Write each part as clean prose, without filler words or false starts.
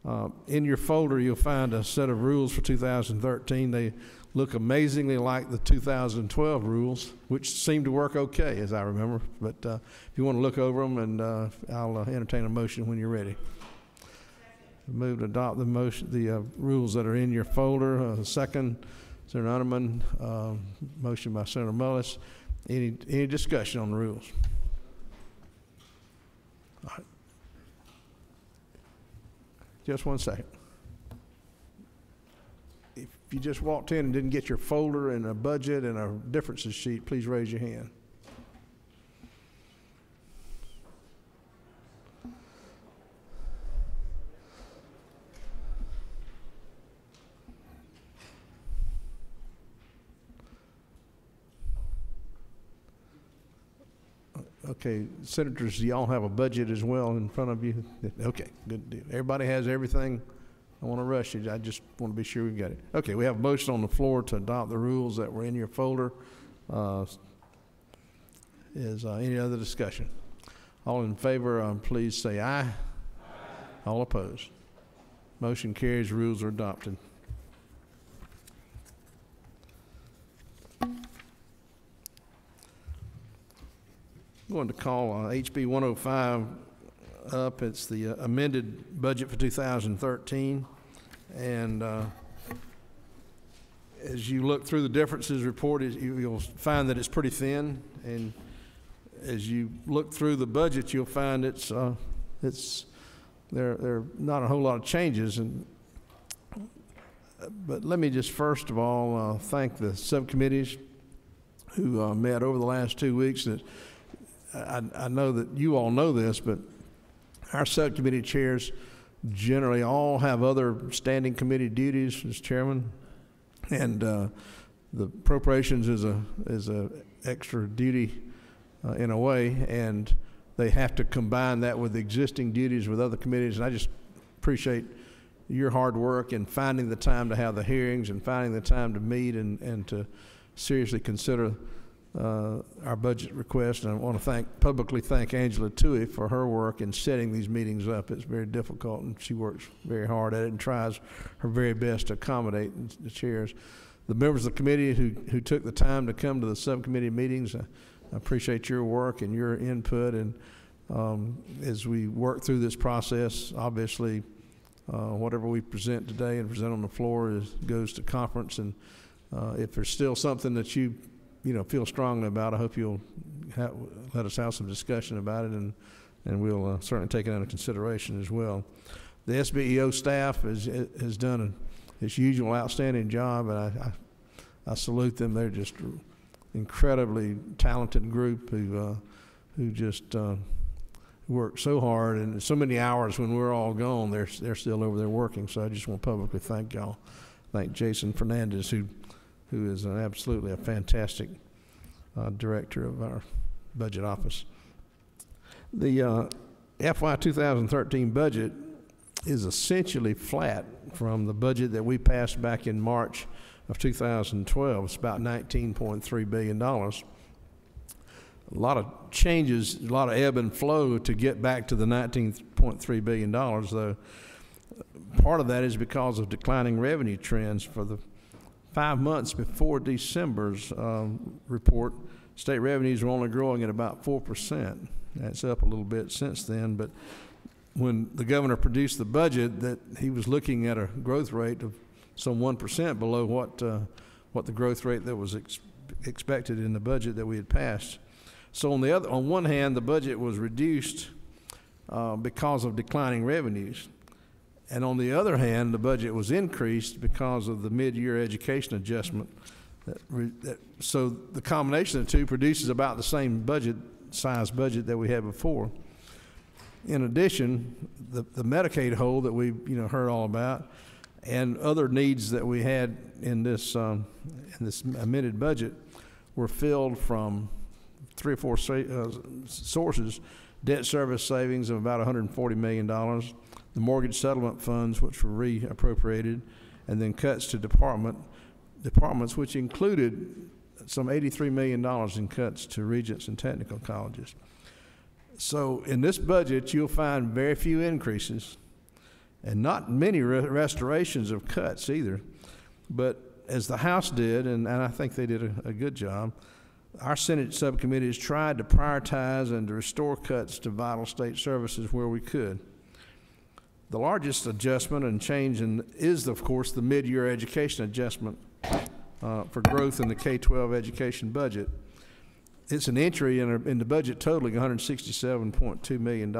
In your folder, you'll find a set of rules for 2013. They look amazingly like the 2012 rules, which seem to work okay, as I remember. But if you want to look over them, and I'll entertain a motion when you're ready. Move to adopt the rules that are in your folder. Second, Senator Underman. Motion by Senator Mullis. Any discussion on the rules? All right. Just one second. If you just walked in and didn't get your folder and a budget and a differences sheet, please raise your hand. Okay, senators, do y'all have a budget as well in front of you? Okay, good deal. Everybody has everything. I want to rush you. I just want to be sure we've got it. Okay, we have a motion on the floor to adopt the rules that were in your folder. Is any other discussion? All in favor, please say aye. Aye. All opposed. Motion carries. Rules are adopted. I'm going to call HB 105 up. It's the amended budget for 2013. And as you look through the differences report, you'll find that it's pretty thin. And as you look through the budget, you'll find there are not a whole lot of changes. But let me just first of all thank the subcommittees who met over the last 2 weeks. That I know that you all know this, but our subcommittee chairs generally all have other standing committee duties as chairman, and the appropriations is a extra duty in a way, and they have to combine that with existing duties with other committees. And I just appreciate your hard work in finding the time to have the hearings and finding the time to meet and to seriously consider our budget request. And I want to publicly thank Angela Toohey for her work in setting these meetings up. It's very difficult, and she works very hard at it and tries her very best to accommodate the chairs. The members of the committee who took the time to come to the subcommittee meetings, I appreciate your work and your input. And as we work through this process, obviously whatever we present today and present on the floor goes to conference. And if there's still something that you feel strongly about, I hope you'll let us have some discussion about it, and we'll certainly take it under consideration as well. The SBEO staff has done its usual outstanding job, and I salute them. They're just an incredibly talented group who just work so hard, and so many hours when we're all gone, they're still over there working. So I just want to publicly thank y'all. Thank Jason Fernandez, who is absolutely a fantastic director of our budget office. The FY 2013 budget is essentially flat from the budget that we passed back in March of 2012. It's about $19.3 billion. A lot of changes, a lot of ebb and flow to get back to the $19.3 billion, though. Part of that is because of declining revenue trends. For the 5 months before December's report, state revenues were only growing at about 4%. That's up a little bit since then, but when the governor produced the budget, that he was looking at a growth rate of some 1% below what the growth rate that was expected in the budget that we had passed. So on one hand, the budget was reduced because of declining revenues. And on the other hand, the budget was increased because of the mid-year education adjustment. So the combination of the two produces about the same size budget that we had before. In addition, the Medicaid hole that we heard all about, and other needs that we had in this amended budget were filled from 3 or 4 sources: debt service savings of about $140 million, the mortgage settlement funds, which were reappropriated, and then cuts to departments, which included some $83 million in cuts to regents and technical colleges. So in this budget, you'll find very few increases, and not many restorations of cuts either. But as the House did, and I think they did a good job, our Senate subcommittees tried to prioritize and to restore cuts to vital state services where we could. The largest adjustment and change is, of course, the mid-year education adjustment for growth in the K-12 education budget. It's an entry in the budget totaling $167.2 million.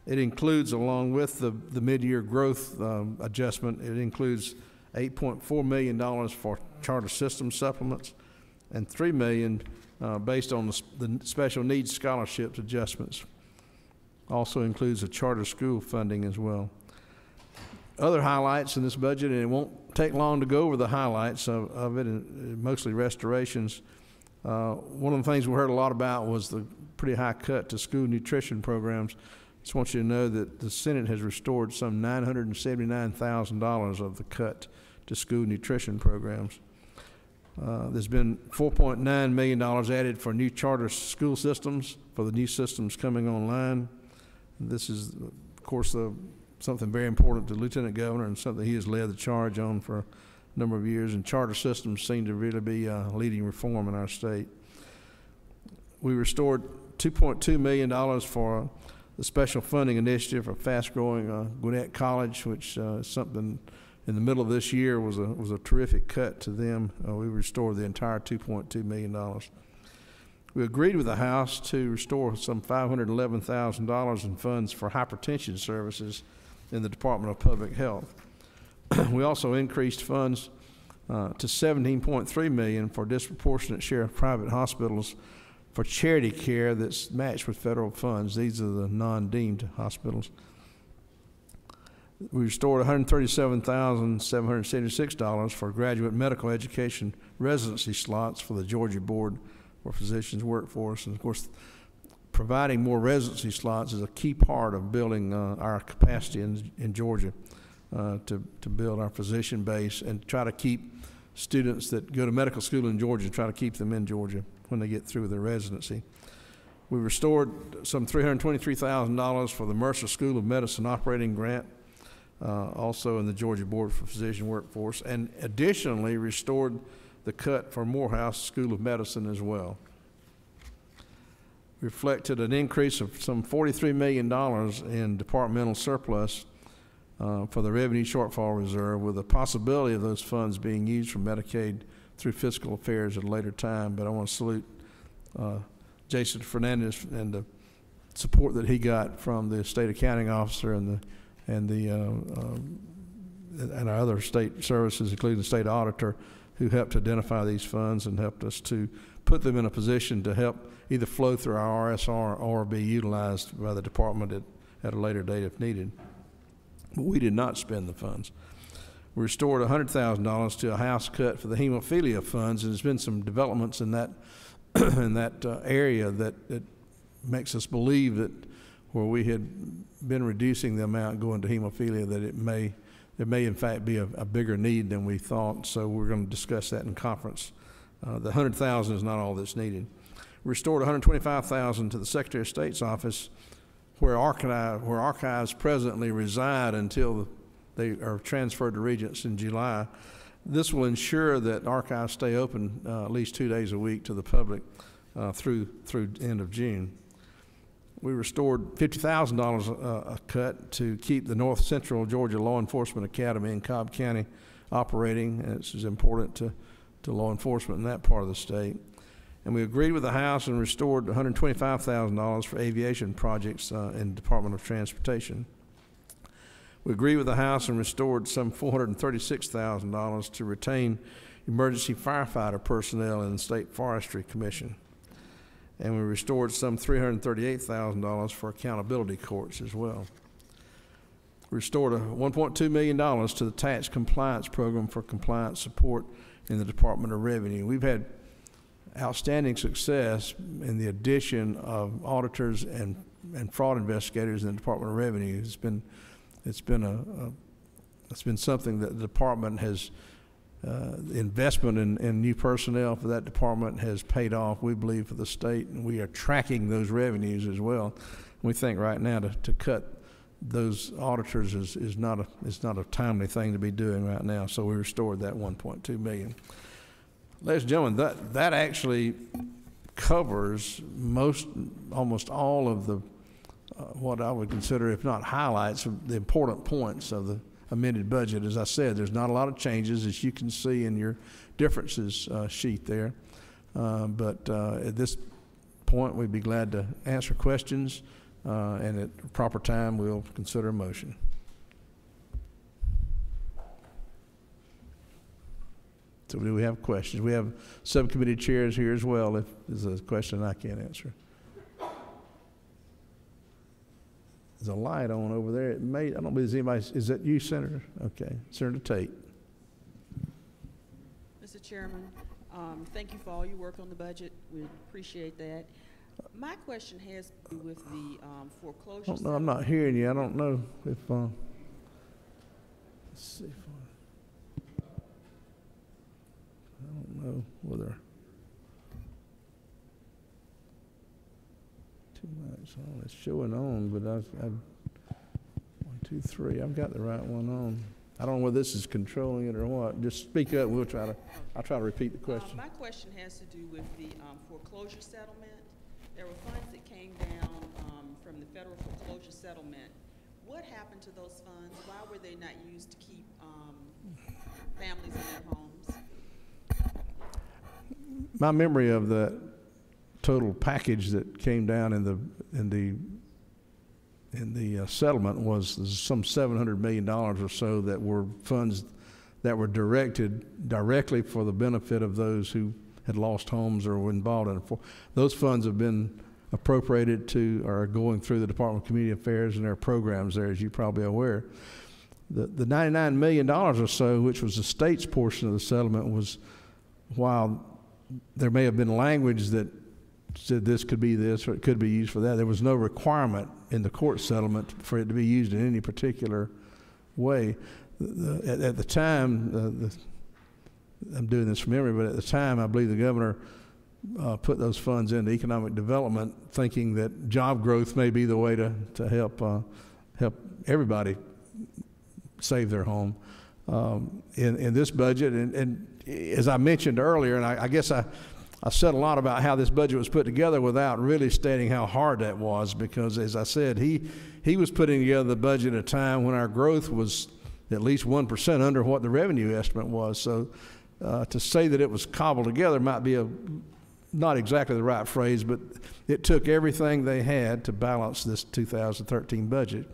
It includes, along with the mid-year growth adjustment, it includes $8.4 million for charter system supplements and $3 million based on the special needs scholarships adjustments. Also includes a charter school funding as well. Other highlights in this budget, and it won't take long to go over the highlights of it, mostly restorations. One of the things we heard a lot about was the pretty high cut to school nutrition programs. Just want you to know that the Senate has restored some $979,000 of the cut to school nutrition programs. There's been $4.9 million added for new charter school systems, for the new systems coming online. This is, of course, something very important to the Lieutenant Governor and something he has led the charge on for a number of years, and charter systems seem to really be leading reform in our state. We restored $2.2 million for the special funding initiative for fast-growing Gwinnett College, which is something in the middle of this year was a terrific cut to them. We restored the entire $2.2 million. We agreed with the House to restore some $511,000 in funds for hypertension services in the Department of Public Health. We also increased funds to $17.3 million for disproportionate share of private hospitals for charity care that's matched with federal funds. These are the non-deemed hospitals. We restored $137,776 for graduate medical education residency slots for the Georgia Board for Physicians Workforce. And of course, providing more residency slots is a key part of building our capacity in Georgia to build our physician base and try to keep students that go to medical school in Georgia, try to keep them in Georgia when they get through their residency. We restored some $323,000 for the Mercer School of Medicine operating grant, also in the Georgia Board for Physician Workforce, and additionally restored the cut for Morehouse School of Medicine as well. Reflected an increase of some $43 million in departmental surplus for the revenue shortfall reserve, with the possibility of those funds being used for Medicaid through fiscal affairs at a later time. But I want to salute Jason Fernandez and the support that he got from the state accounting officer and our other state services, including the state auditor, who helped identify these funds and helped us to put them in a position to help either flow through our RSR or be utilized by the department at a later date if needed. But we did not spend the funds. We restored $100,000 to a House cut for the hemophilia funds, and there's been some developments in that area that makes us believe that where we had been reducing the amount going to hemophilia, that there may in fact be a bigger need than we thought. So we're going to discuss that in conference. The $100,000 is not all that's needed. We restored $125,000 to the Secretary of State's office, where archives presently reside until they are transferred to Regents in July. This will ensure that archives stay open at least 2 days a week to the public through end of June. We restored $50,000 a cut to keep the North Central Georgia Law Enforcement Academy in Cobb County operating. And this is important to law enforcement in that part of the state. And we agreed with the House and restored $125,000 for aviation projects in the Department of Transportation. We agreed with the House and restored some $436,000 to retain emergency firefighter personnel in the State Forestry Commission. And we restored some $338,000 for accountability courts as well. We restored $1.2 million to the tax compliance program for compliance support in the Department of Revenue. We've had outstanding success in the addition of auditors and fraud investigators in the Department of Revenue. It's been something that the department has investment in new personnel for that department has paid off, we believe, for the state, and we are tracking those revenues as well. We think right now to cut those auditors is not a timely thing to be doing right now. So we restored that 1.2 million. Ladies and gentlemen, that actually covers almost all of the what I would consider, if not highlights, of the important points of the amended budget. As I said, there's not a lot of changes, as you can see in your differences sheet there. But at this point, we'd be glad to answer questions, and at the proper time, we'll consider a motion. So do we have questions? We have subcommittee chairs here as well if there's a question I can't answer. There's a light on over there. I don't believe there's anybody. Is that you, Senator? Okay. Senator Tate. Mr. Chairman, thank you for all your work on the budget. We appreciate that. My question has to do with the foreclosure. No, I'm not hearing you. I don't know if. Let's see. I don't know whether. Two mics on. It's showing on, but I've 1, 2, 3. I've got the right one on. I don't know whether this is controlling it or what. Just speak up. I'll try to repeat the question. My question has to do with the foreclosure settlement. There were funds that came down from the federal foreclosure settlement. What happened to those funds? Why were they not used to keep families in their homes? My memory of the total package that came down in the settlement was some $700 million or so that were funds that were directed directly for the benefit of those who had lost homes or were involved in it. Those funds have been appropriated to or are going through the Department of Community Affairs and there are programs there, as you're probably aware. The $99 million or so, which was the state's portion of the settlement, was, while there may have been language that said this could be this or it could be used for that, there was no requirement in the court settlement for it to be used in any particular way. At the time, I'm doing this from memory, but at the time, I believe the governor put those funds into economic development, thinking that job growth may be the way to help everybody save their home. In this budget, and as I mentioned earlier, and I guess I said a lot about how this budget was put together without really stating how hard that was, because as I said, he was putting together the budget at a time when our growth was at least 1% under what the revenue estimate was. So to say that it was cobbled together might be not exactly the right phrase, but it took everything they had to balance this 2013 budget.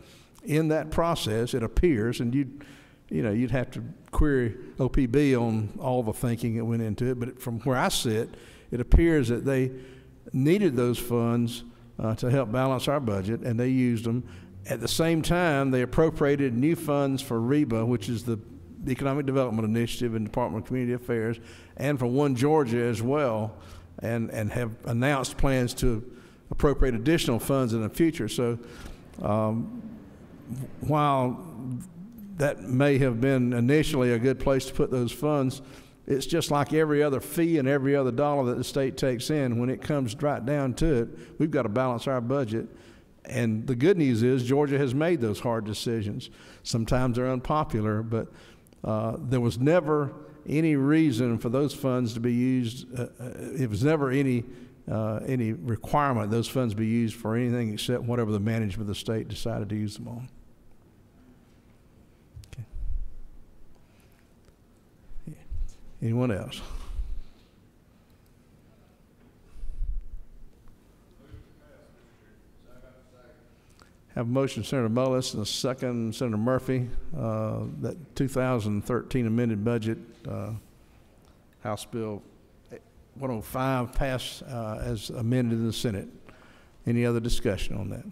In that process, it appears, and you'd have to query OPB on all the thinking that went into it, but from where I sit, it appears that they needed those funds to help balance our budget, and they used them. At the same time, they appropriated new funds for REBA, which is the Economic Development Initiative in the Department of Community Affairs, and for One Georgia as well, and have announced plans to appropriate additional funds in the future. So while that may have been initially a good place to put those funds, it's just like every other fee and every other dollar that the state takes in. When it comes right down to it, we've got to balance our budget. And the good news is Georgia has made those hard decisions. Sometimes they're unpopular, but there was never any reason for those funds to be used. It was never any requirement those funds be used for anything except whatever the management of the state decided to use them on. Okay. Yeah. Anyone else? Have a motion, Senator Mullis, and a second, Senator Murphy. That 2013 amended budget, House Bill 105, pass as amended in the Senate. Any other discussion on that?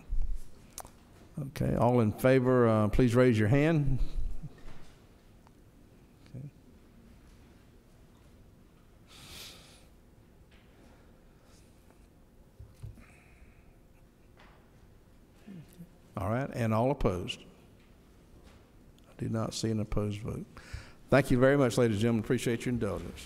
Okay, all in favor, please raise your hand. Okay. All right, and all opposed? I do not see an opposed vote. Thank you very much, ladies and gentlemen. Appreciate your indulgence.